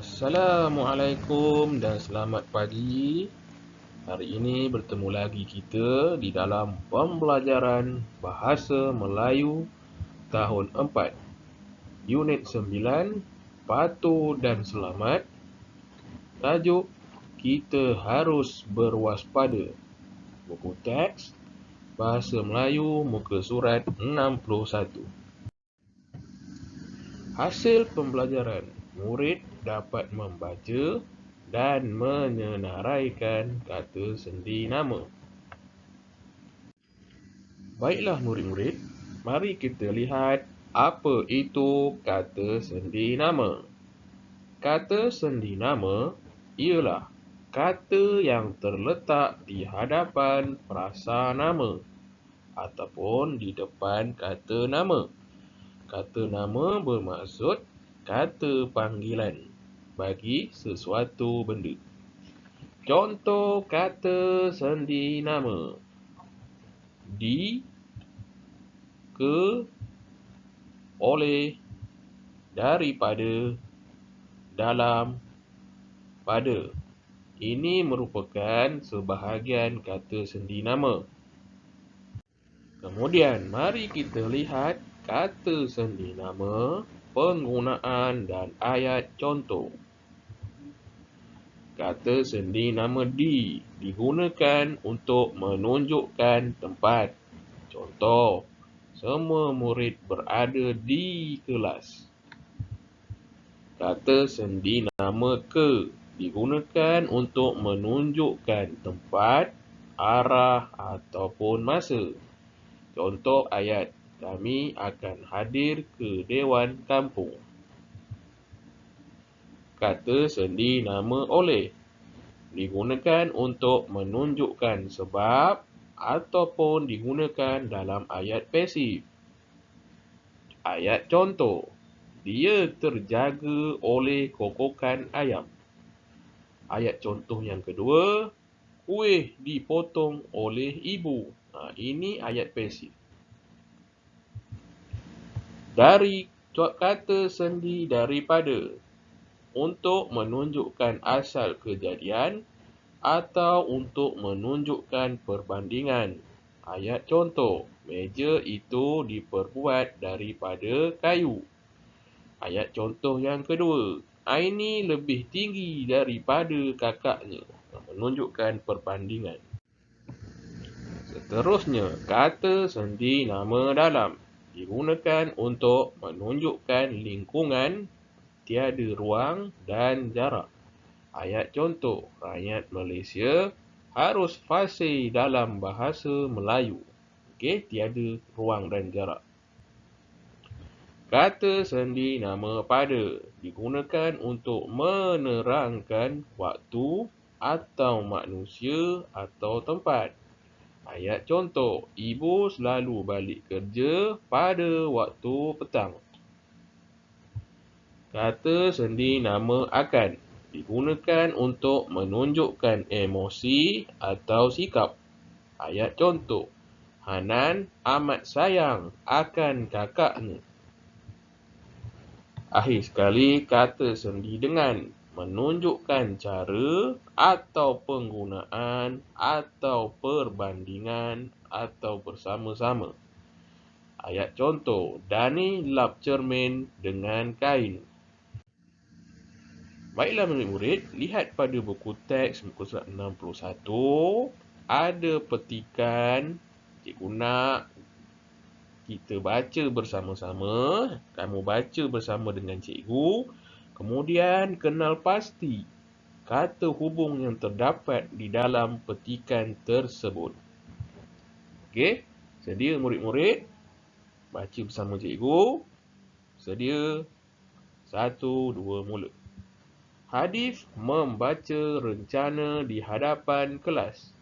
Assalamualaikum dan selamat pagi. Hari ini bertemu lagi kita di dalam pembelajaran Bahasa Melayu tahun 4, Unit 9, Patuh dan Selamat. Tajuk, Kita Harus Berwaspada. Buku teks, Bahasa Melayu, muka surat 61. Hasil pembelajaran, murid dapat membaca dan menyenaraikan kata sendi nama. Baiklah murid-murid, mari kita lihat apa itu kata sendi nama. Kata sendi nama ialah kata yang terletak di hadapan frasa nama ataupun di depan kata nama. Kata nama bermaksud kata panggilan bagi sesuatu benda. Contoh kata sendi nama: di, ke, oleh, daripada, dalam, pada. Ini merupakan sebahagian kata sendi nama. Kemudian, mari kita lihat kata sendi nama, penggunaan dan ayat contoh. Kata sendi nama di digunakan untuk menunjukkan tempat. Contoh, semua murid berada di kelas. Kata sendi nama ke digunakan untuk menunjukkan tempat, arah ataupun masa. Contoh ayat, kami akan hadir ke Dewan Kampung. Kata sendi nama oleh digunakan untuk menunjukkan sebab ataupun digunakan dalam ayat pasif. Ayat contoh, dia terjaga oleh kokokan ayam. Ayat contoh yang kedua, kuih dipotong oleh ibu. Ini ayat pasif. Dari kata sendi daripada untuk menunjukkan asal kejadian atau untuk menunjukkan perbandingan. Ayat contoh, meja itu diperbuat daripada kayu. Ayat contoh yang kedua, Aini lebih tinggi daripada kakaknya, menunjukkan perbandingan. Seterusnya, kata sendi nama dalam digunakan untuk menunjukkan lingkungan, tiada ruang dan jarak. Ayat contoh, rakyat Malaysia harus fasih dalam bahasa Melayu. Tiada ruang dan jarak. Kata sendi nama pada digunakan untuk menerangkan waktu atau manusia atau tempat. Ayat contoh, ibu selalu balik kerja pada waktu petang. Kata sendi nama akan digunakan untuk menunjukkan emosi atau sikap. Ayat contoh, Hanan amat sayang akan kakaknya. Akhir sekali, kata sendi dengan menunjukkan cara atau penggunaan atau perbandingan atau bersama-sama. Ayat contoh, Dani lap cermin dengan kain. Baiklah murid-murid, lihat pada buku teks muka surat 61, ada petikan. Cikgu nak kita baca bersama-sama, kamu baca bersama dengan cikgu, kemudian kenal pasti kata hubung yang terdapat di dalam petikan tersebut. Okey, sedia murid-murid? Baca bersama cikgu. Sedia? 1, 2, mula. Hadif membaca rencana di hadapan kelas.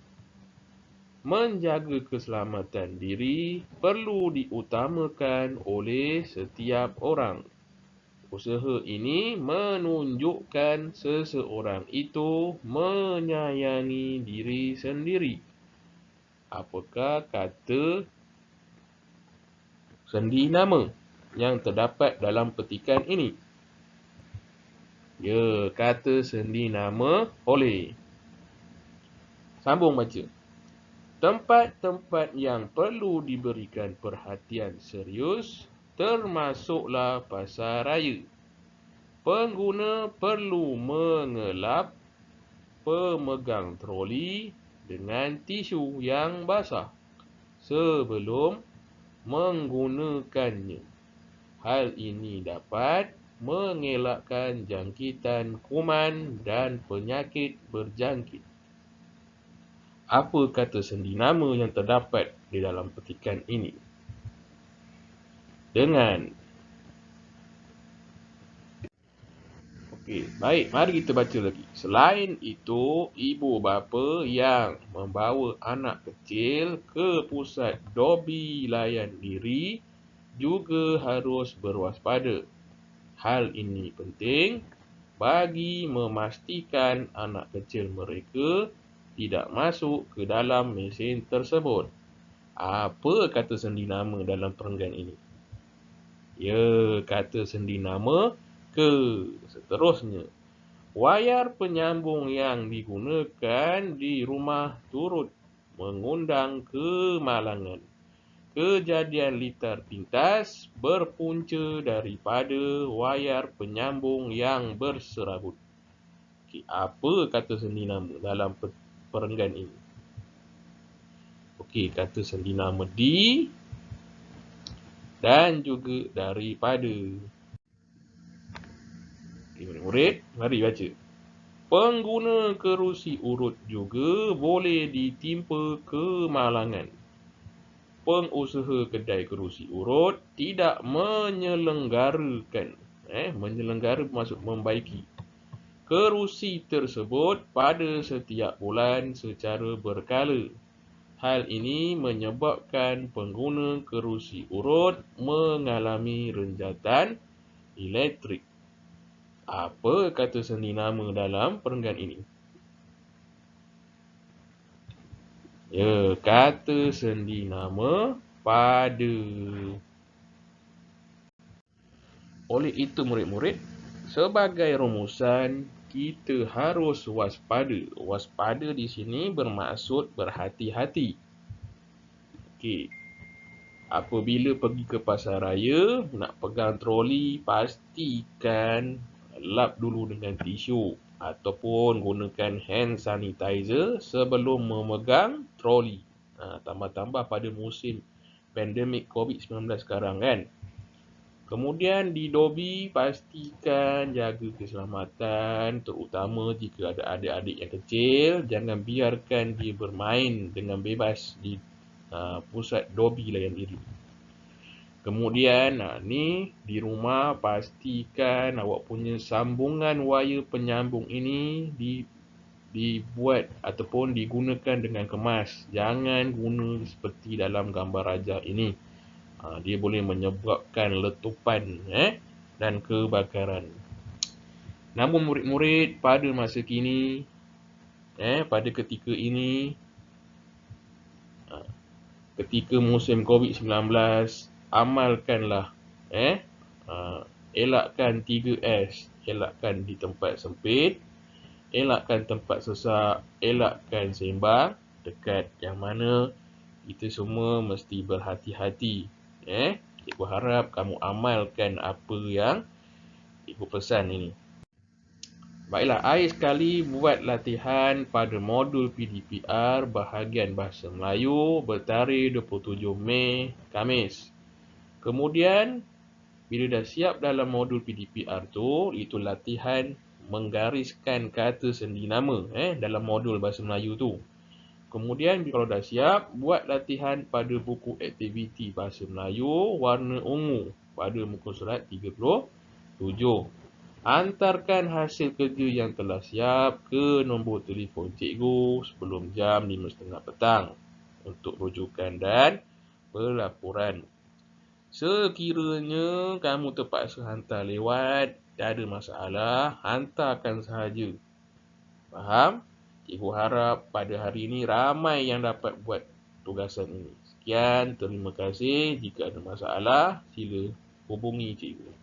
Menjaga keselamatan diri perlu diutamakan oleh setiap orang. Usaha ini menunjukkan seseorang itu menyayangi diri sendiri. Apakah kata sendi nama yang terdapat dalam petikan ini? Ya, kata sendi nama oleh. Sambung baca. Tempat-tempat yang perlu diberikan perhatian serius termasuklah pasar raya. Pengguna perlu mengelap pemegang troli dengan tisu yang basah sebelum menggunakannya. Hal ini dapat mengelakkan jangkitan kuman dan penyakit berjangkit. Apa kata sendi nama yang terdapat di dalam petikan ini? Okey, baik, mari kita baca lagi. Selain itu, ibu bapa yang membawa anak kecil ke pusat dobi layan diri juga harus berwaspada. Hal ini penting bagi memastikan anak kecil mereka tidak masuk ke dalam mesin tersebut. Apa kata sendi nama dalam perenggan ini? Ya, kata sendi nama ke. Seterusnya, wayar penyambung yang digunakan di rumah turut mengundang kemalangan. Kejadian litar pintas berpunca daripada wayar penyambung yang berserabut. Okey, apa kata sendi nama dalam perenggan ini? Okey, kata sendi nama di dan juga daripada. Okey, murid-murid, mari baca. Pengguna kerusi urut juga boleh ditimpa kemalangan. Pengusaha kedai kerusi urut tidak menyelenggarakan, menyelenggara maksud membaiki, kerusi tersebut pada setiap bulan secara berkala. Hal ini menyebabkan pengguna kerusi urut mengalami renjatan elektrik. Apa kata sendi nama dalam perenggan ini? Ya, kata sendi nama pada. Oleh itu murid-murid, sebagai rumusan, kita harus waspada. Waspada di sini bermaksud berhati-hati. Okey. Apabila pergi ke pasar raya, nak pegang troli, pastikan lap dulu dengan tisu ataupun gunakan hand sanitizer sebelum memegang troli. Tambah-tambah pada musim pandemik COVID-19 sekarang kan. Kemudian di dobi, pastikan jaga keselamatan, terutama jika ada adik-adik yang kecil. Jangan biarkan dia bermain dengan bebas di pusat dobi layan diri. Kemudian ni di rumah pastikan awak punya sambungan wayar penyambung ini dibuat ataupun digunakan dengan kemas. Jangan guna seperti dalam gambar rajah ini. Dia boleh menyebabkan letupan dan kebakaran. Namun murid-murid pada masa kini, pada ketika ini, ketika musim COVID-19, amalkanlah, elakkan 3S. Elakkan di tempat sempit, elakkan tempat sesak, elakkan sembang dekat, yang mana kita semua mesti berhati-hati. Cikgu harap kamu amalkan apa yang cikgu pesan ini. Baiklah, akhir sekali buat latihan pada modul PDPR bahagian Bahasa Melayu bertarikh 27 Mei, Khamis. Kemudian, bila dah siap dalam modul PDPR tu, itu latihan menggariskan kata sendi nama dalam modul Bahasa Melayu tu. Kemudian kalau dah siap, buat latihan pada buku aktiviti Bahasa Melayu warna ungu pada muka surat 37. Hantarkan hasil kerja yang telah siap ke nombor telefon cikgu sebelum jam 5.30 petang untuk rujukan dan pelaporan. Sekiranya kamu terpaksa hantar lewat, tak ada masalah, hantarkan sahaja. Faham? Cikgu harap pada hari ini ramai yang dapat buat tugasan ini. Sekian, terima kasih. Jika ada masalah, sila hubungi cikgu.